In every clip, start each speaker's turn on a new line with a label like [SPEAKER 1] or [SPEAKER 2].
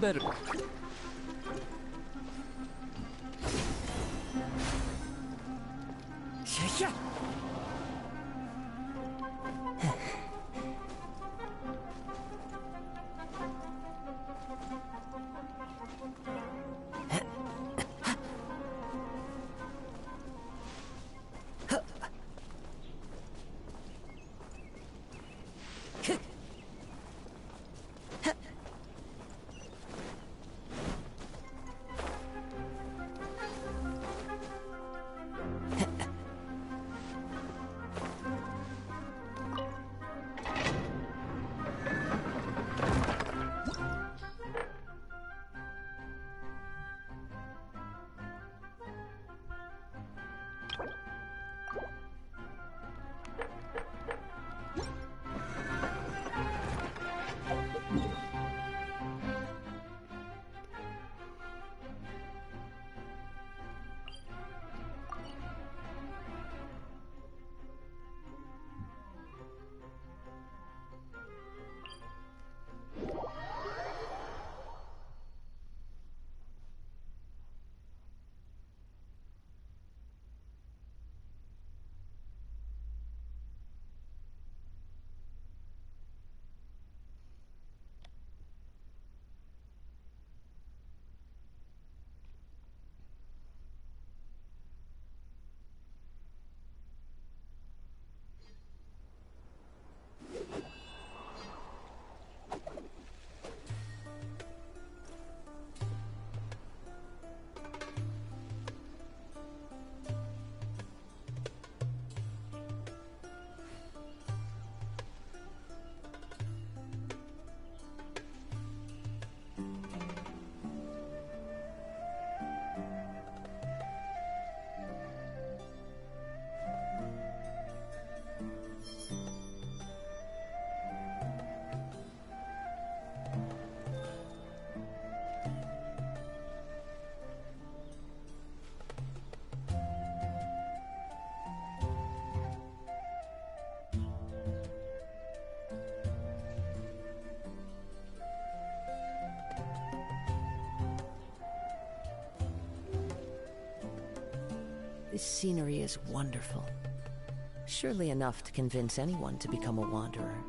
[SPEAKER 1] Better. Yeah.
[SPEAKER 2] This scenery is wonderful. Surely enough to convince anyone to become a wanderer.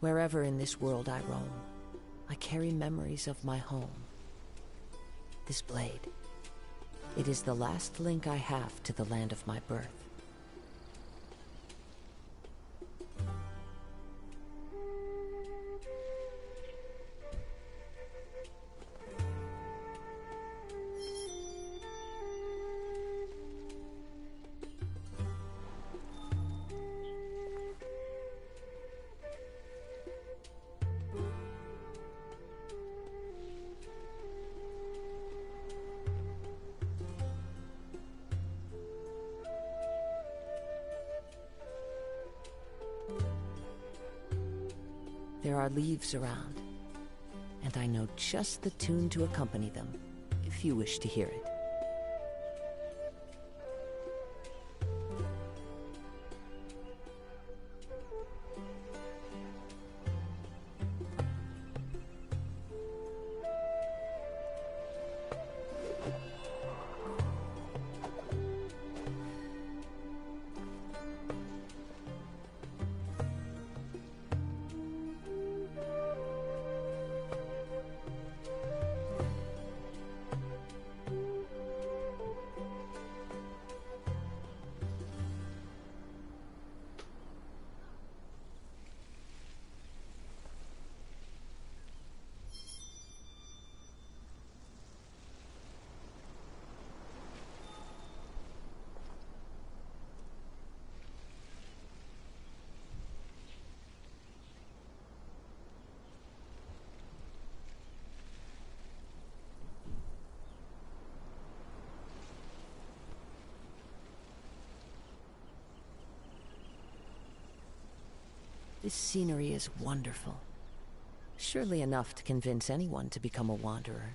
[SPEAKER 2] Wherever in this world I roam, I carry memories of my home. This blade, it is the last link I have to the land of my birth. There are leaves around, and I know just the tune to accompany them, if you wish to hear it. This scenery is wonderful. Surely enough to convince anyone to become a wanderer.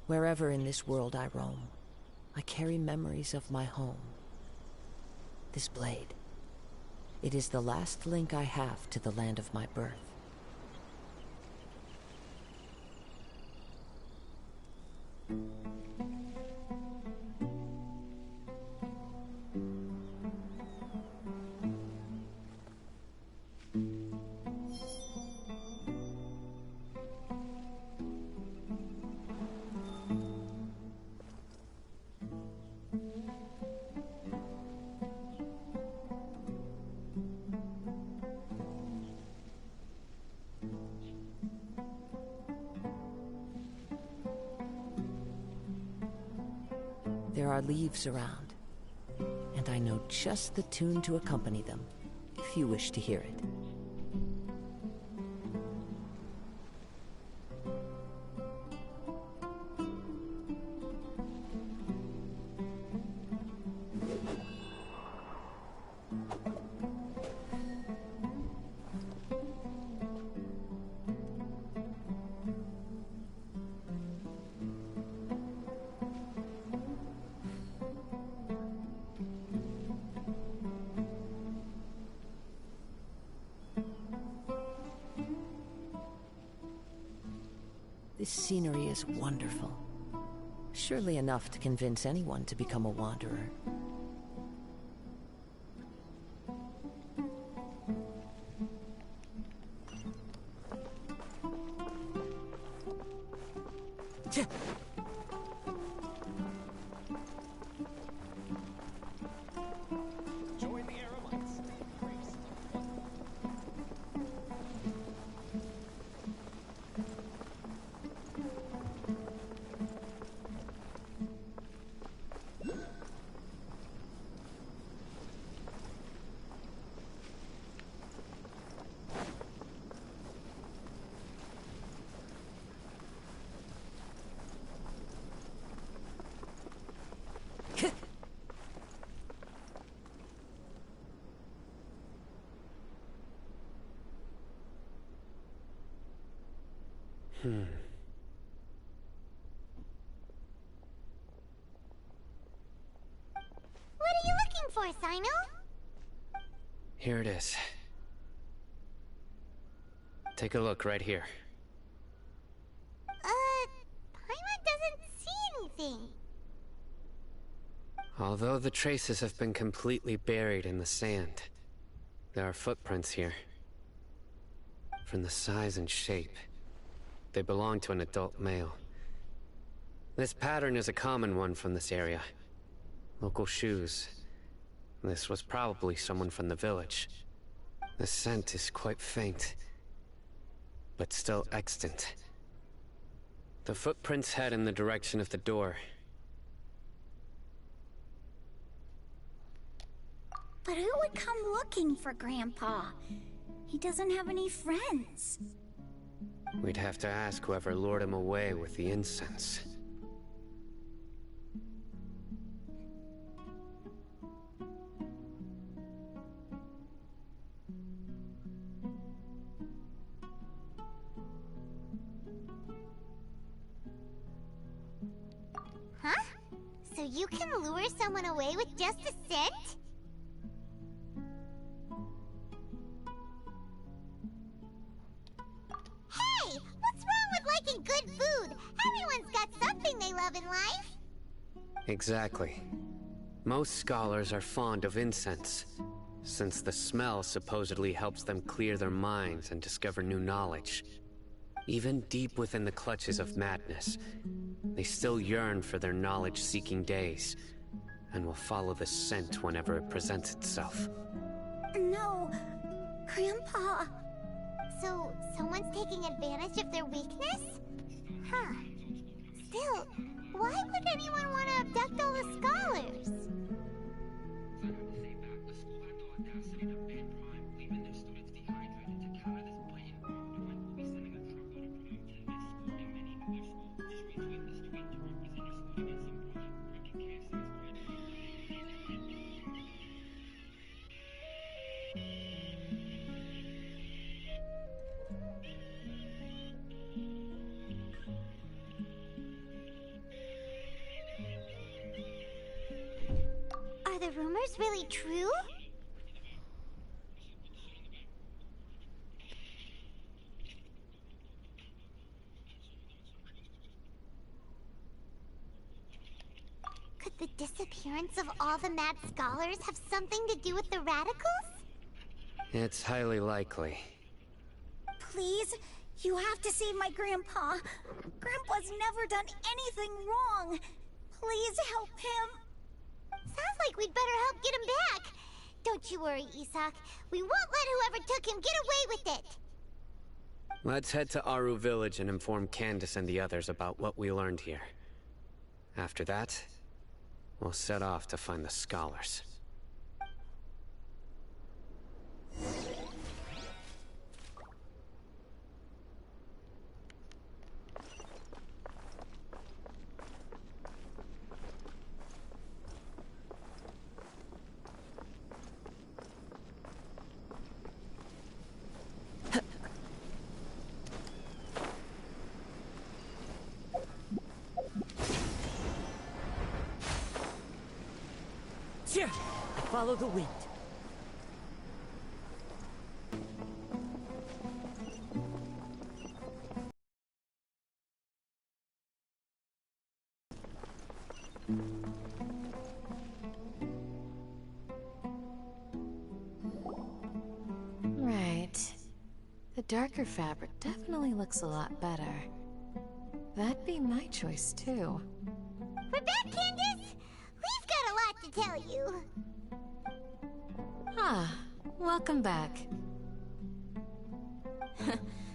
[SPEAKER 2] Wherever in this world I roam, I carry memories of my home. This blade, it is the last link I have to the land of my birth. There are leaves around, and I know just the tune to accompany them, if you wish to hear it. This scenery is wonderful. Surely enough to convince anyone to become a wanderer.
[SPEAKER 1] Join the Aramites.
[SPEAKER 3] What are you looking for, Sino?
[SPEAKER 4] Here it is. Take a look right here.
[SPEAKER 3] Paimon doesn't see anything.
[SPEAKER 4] Although the traces have been completely buried in the sand, there are footprints here. From the size and shape, they belong to an adult male. This pattern is a common one from this area. Local shoes. This was probably someone from the village. The scent is quite faint, but still extant. The footprints head in the direction of the door.
[SPEAKER 5] But who would come looking for Grandpa? He doesn't have any friends.
[SPEAKER 4] We'd have to ask whoever lured him away with the incense.
[SPEAKER 3] Huh? So you can lure someone away with just a scent? Hey! What's wrong with liking good food? Everyone's got something they love in life.
[SPEAKER 4] Exactly. Most scholars are fond of incense, since the smell supposedly helps them clear their minds and discover new knowledge. Even deep within the clutches of madness, they still yearn for their knowledge-seeking days, and will follow the scent whenever it presents itself.
[SPEAKER 5] No, Grandpa.
[SPEAKER 3] So, someone's taking advantage of their weakness? Huh. Still, why would anyone want to abduct all the scholars? Are the rumors really true? Could the disappearance of all the mad scholars have something to do with the radicals?
[SPEAKER 4] It's highly likely.
[SPEAKER 5] Please, you have to save my Grandpa. Grandpa's never done anything wrong. Please help him.
[SPEAKER 3] Sounds like we'd better help get him back. Don't you worry, Isak. We won't let whoever took him get away with it.
[SPEAKER 4] Let's head to Aru Village and inform Candace and the others about what we learned here. After that, we'll set off to find the scholars.
[SPEAKER 2] Follow the wind.
[SPEAKER 6] Right. The darker fabric definitely looks a lot better. That'd be my choice, too.
[SPEAKER 3] We're back, Candace! We've got a lot to tell you.
[SPEAKER 6] Ah, welcome back.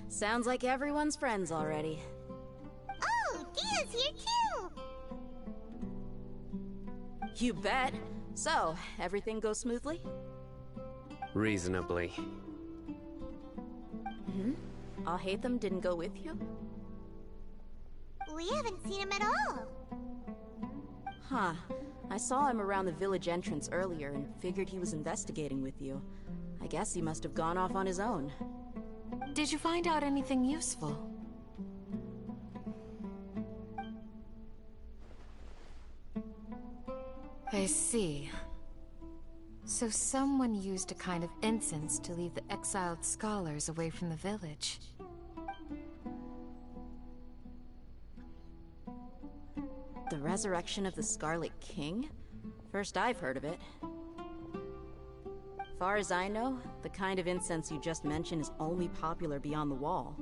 [SPEAKER 7] Sounds like everyone's friends already.
[SPEAKER 3] Oh, Dia's here too!
[SPEAKER 7] You bet. So, everything goes smoothly?
[SPEAKER 4] Reasonably.
[SPEAKER 7] Alhaitham didn't go with you?
[SPEAKER 3] We haven't seen him at all.
[SPEAKER 7] Huh. I saw him around the village entrance earlier and figured he was investigating with you. I guess he must have gone off on his own.
[SPEAKER 6] Did you find out anything useful? I see. So someone used a kind of incense to lead the exiled scholars away from the village.
[SPEAKER 7] The resurrection of the Scarlet King? First I've heard of it. Far as I know, the kind of incense you just mentioned is only popular beyond the wall.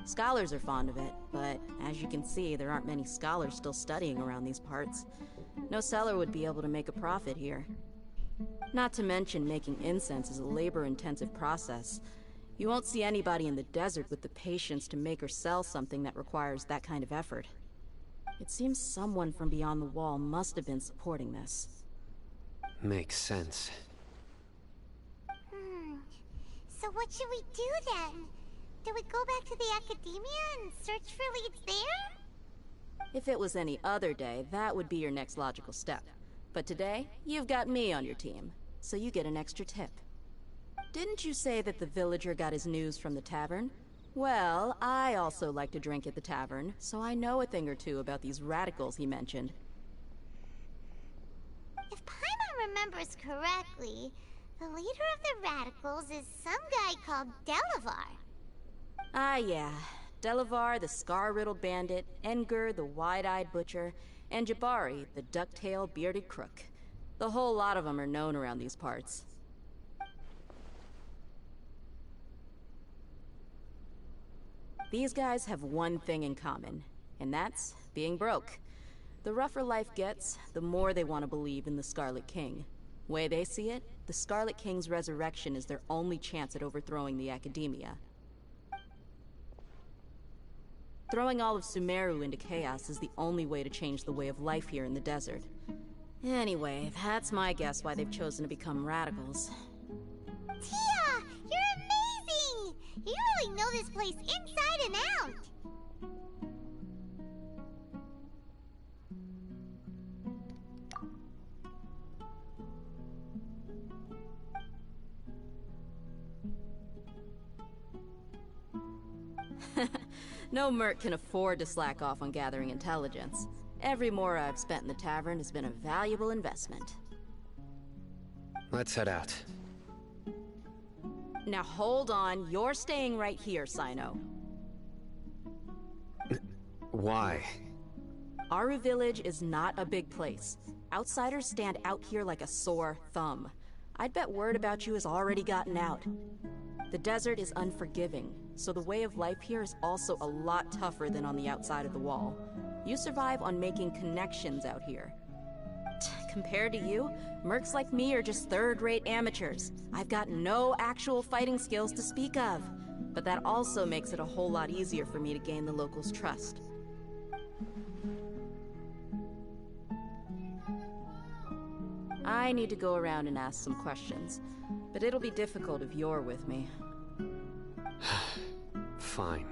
[SPEAKER 7] Scholars are fond of it, but as you can see, there aren't many scholars still studying around these parts. No seller would be able to make a profit here. Not to mention, making incense is a labor-intensive process. You won't see anybody in the desert with the patience to make or sell something that requires that kind of effort. It seems someone from beyond the wall must have been supporting this.
[SPEAKER 4] Makes sense.
[SPEAKER 3] So what should we do then? Do we go back to the academia and search for leads there?
[SPEAKER 7] If it was any other day, that would be your next logical step. But today, you've got me on your team, so you get an extra tip. Didn't you say that the villager got his news from the tavern? Well, I also like to drink at the tavern, so I know a thing or two about these radicals he mentioned.
[SPEAKER 3] If Paimon remembers correctly, the leader of the radicals is some guy called Delavar.
[SPEAKER 7] Ah, yeah. Delavar, the scar-riddled bandit, Engur, the wide-eyed butcher, and Jabari, the duck-tailed bearded crook. The whole lot of them are known around these parts. These guys have one thing in common, and that's being broke. The rougher life gets, the more they want to believe in the Scarlet King. Way they see it, the Scarlet King's resurrection is their only chance at overthrowing the academia. Throwing all of Sumeru into chaos is the only way to change the way of life here in the desert. Anyway, that's my guess why they've chosen to become radicals.
[SPEAKER 3] Tia! You're amazing! You really know this place inside and out!
[SPEAKER 7] No merc can afford to slack off on gathering intelligence. Every mora I've spent in the tavern has been a valuable investment.
[SPEAKER 4] Let's head out.
[SPEAKER 7] Now hold on, you're staying right here, Sino.
[SPEAKER 4] Why?
[SPEAKER 7] Aru Village is not a big place. Outsiders stand out here like a sore thumb. I'd bet word about you has already gotten out. The desert is unforgiving, so the way of life here is also a lot tougher than on the outside of the wall. You survive on making connections out here. Compared to you, mercs like me are just third-rate amateurs. I've got no actual fighting skills to speak of. But that also makes it a whole lot easier for me to gain the locals' trust. I need to go around and ask some questions, but it'll be difficult if you're with me.
[SPEAKER 4] Fine.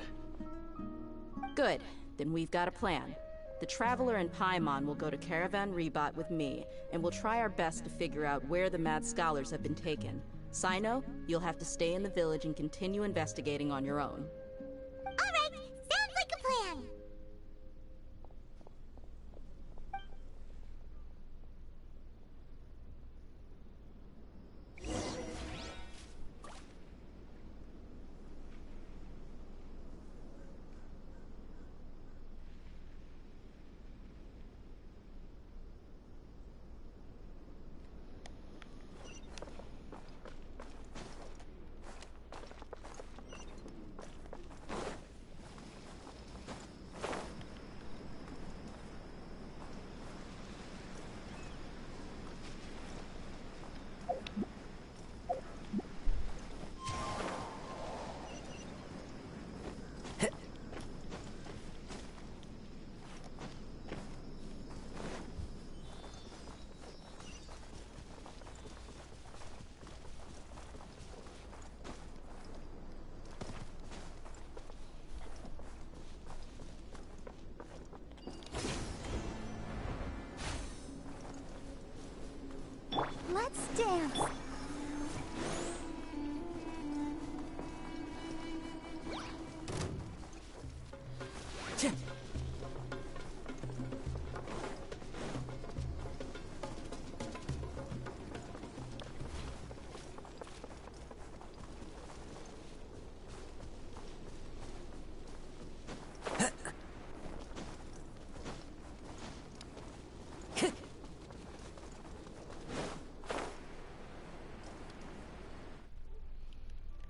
[SPEAKER 7] Good. Then we've got a plan. The Traveler and Paimon will go to Caravan Rebot with me, and we'll try our best to figure out where the Mad Scholars have been taken. Sino, you'll have to stay in the village and continue investigating on your own.
[SPEAKER 3] Alright, sounds like a plan!
[SPEAKER 5] Let's dance.